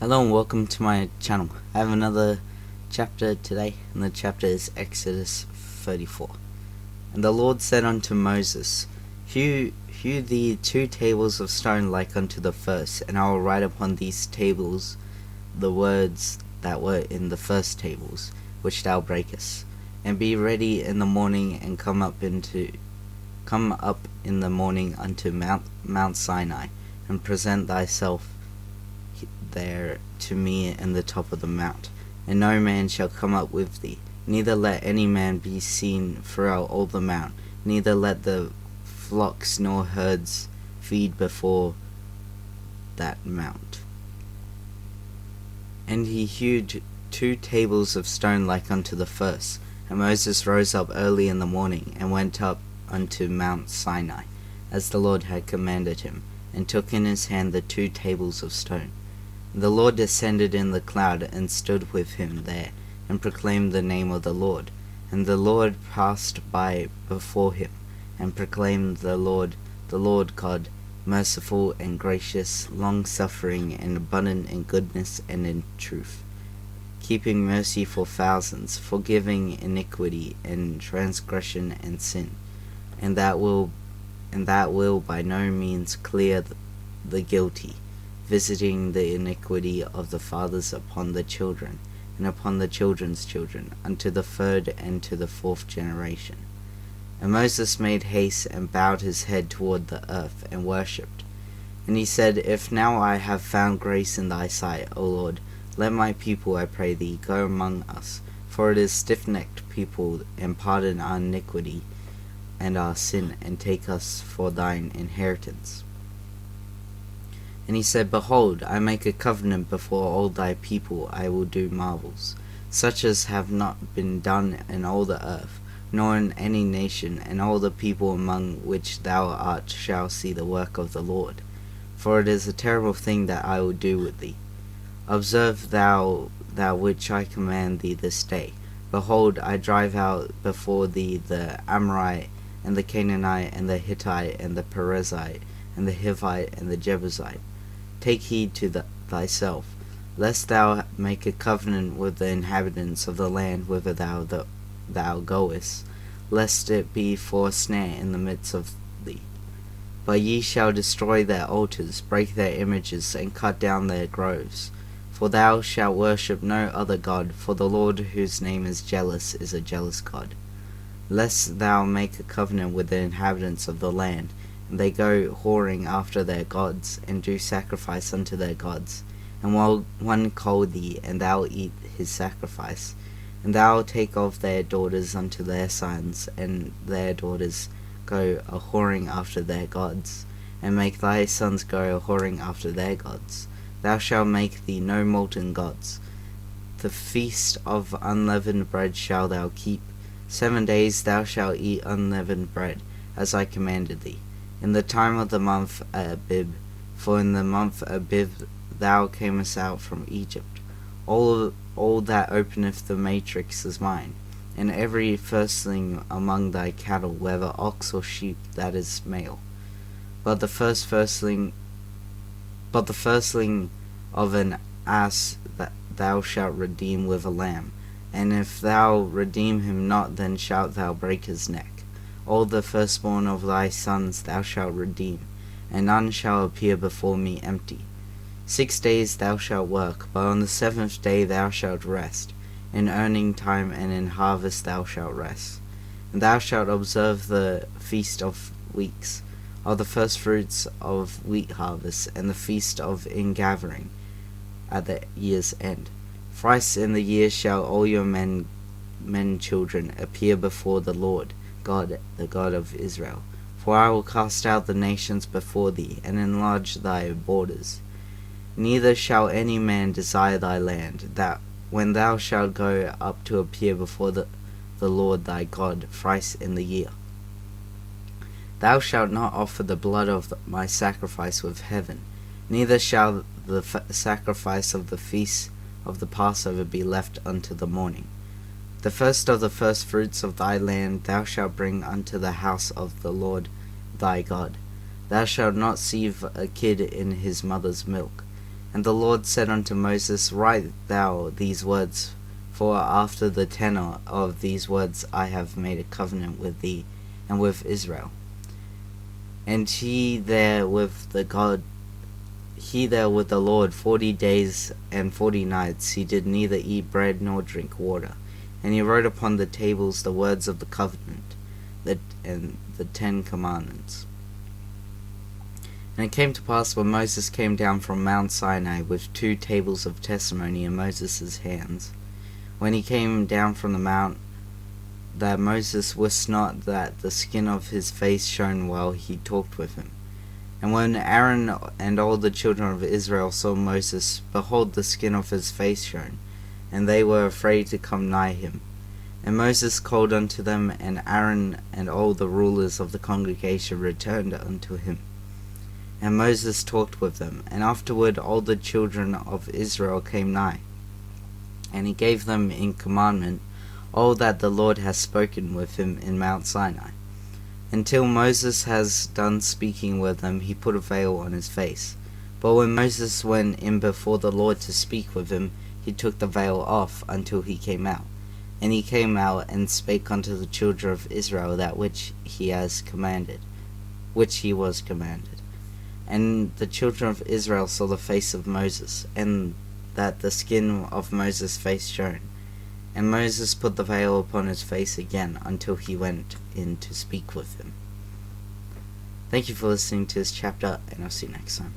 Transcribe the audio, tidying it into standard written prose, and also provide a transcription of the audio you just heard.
Hello and welcome to my channel. I have another chapter today, and the chapter is Exodus 34. And the Lord said unto Moses, Hew thee 2 tables of stone like unto the first, and I will write upon these tables the words that were in the first tables, which thou breakest. And be ready in the morning, and come up in the morning unto Mount Sinai, and present thyself there to me in the top of the mount, and no man shall come up with thee, neither let any man be seen throughout all the mount, neither let the flocks nor herds feed before that mount. And he hewed 2 tables of stone like unto the first, and Moses rose up early in the morning, and went up unto Mount Sinai, as the Lord had commanded him, and took in his hand the 2 tables of stone. The Lord descended in the cloud, and stood with him there, and proclaimed the name of the Lord. And the Lord passed by before him, and proclaimed the Lord God, merciful and gracious, long-suffering, and abundant in goodness and in truth, keeping mercy for thousands, forgiving iniquity and transgression and sin, and that will by no means clear the guilty, visiting the iniquity of the fathers upon the children, and upon the children's children, unto the 3rd and to the 4th generation. And Moses made haste, and bowed his head toward the earth, and worshipped. And he said, If now I have found grace in thy sight, O Lord, let my people, I pray thee, go among us, for it is stiff-necked people, and pardon our iniquity and our sin, and take us for thine inheritance. And he said, Behold, I make a covenant before all thy people, I will do marvels, such as have not been done in all the earth, nor in any nation, and all the people among which thou art shall see the work of the Lord. For it is a terrible thing that I will do with thee. Observe thou that which I command thee this day. Behold, I drive out before thee the Amorite, and the Canaanite, and the Hittite, and the Perizzite, and the Hivite, and the Jebusite. Take heed to thyself, lest thou make a covenant with the inhabitants of the land whither thou goest, lest it be for a snare in the midst of thee. But ye shall destroy their altars, break their images, and cut down their groves. For thou shalt worship no other god, for the Lord whose name is jealous is a jealous God. Lest thou make a covenant with the inhabitants of the land, and they go whoring after their gods, and do sacrifice unto their gods, and one call thee, and thou eat his sacrifice, and thou take of their daughters unto their sons, and their daughters go a whoring after their gods, and make thy sons go a whoring after their gods. Thou shalt make thee no molten gods. The feast of unleavened bread shalt thou keep. 7 days thou shalt eat unleavened bread, as I commanded thee, in the time of the month Abib, for in the month Abib thou camest out from Egypt. All that openeth the matrix is mine, and every firstling among thy cattle, whether ox or sheep, that is male. But the firstling of an ass that thou shalt redeem with a lamb, and if thou redeem him not, then shalt thou break his neck. All the firstborn of thy sons thou shalt redeem, and none shall appear before me empty. 6 days thou shalt work, but on the 7th day thou shalt rest. In earning time and in harvest thou shalt rest. And thou shalt observe the feast of weeks, of the firstfruits of wheat harvest, and the feast of ingathering at the year's end. Thrice in the year shall all your men children appear before the Lord God, the God of Israel. For I will cast out the nations before thee, and enlarge thy borders. Neither shall any man desire thy land, that when thou shalt go up to appear before the Lord thy God thrice in the year. Thou shalt not offer the blood of my sacrifice with heaven, neither shall the sacrifice of the feast of the Passover be left unto the morning. The first of the firstfruits of thy land thou shalt bring unto the house of the Lord thy God. Thou shalt not seethe a kid in his mother's milk. And the Lord said unto Moses, Write thou these words, for after the tenor of these words I have made a covenant with thee and with Israel. And he there with the Lord 40 days and 40 nights. He did neither eat bread nor drink water. And he wrote upon the tables the words of the covenant, and the 10 commandments. And it came to pass, when Moses came down from Mount Sinai with 2 tables of testimony in Moses' hands, when he came down from the mount, that Moses wist not that the skin of his face shone while he talked with him. And when Aaron and all the children of Israel saw Moses, behold, the skin of his face shone, and they were afraid to come nigh him. And Moses called unto them, and Aaron and all the rulers of the congregation returned unto him. And Moses talked with them, and afterward all the children of Israel came nigh. And he gave them in commandment all that the Lord has spoken with him in Mount Sinai. Until Moses has done speaking with them, he put a veil on his face. But when Moses went in before the Lord to speak with him, he took the veil off until he came out. And he came out and spake unto the children of Israel that which he was commanded. And the children of Israel saw the face of Moses, and that the skin of Moses' face shone. And Moses put the veil upon his face again until he went in to speak with him. Thank you for listening to this chapter, and I'll see you next time.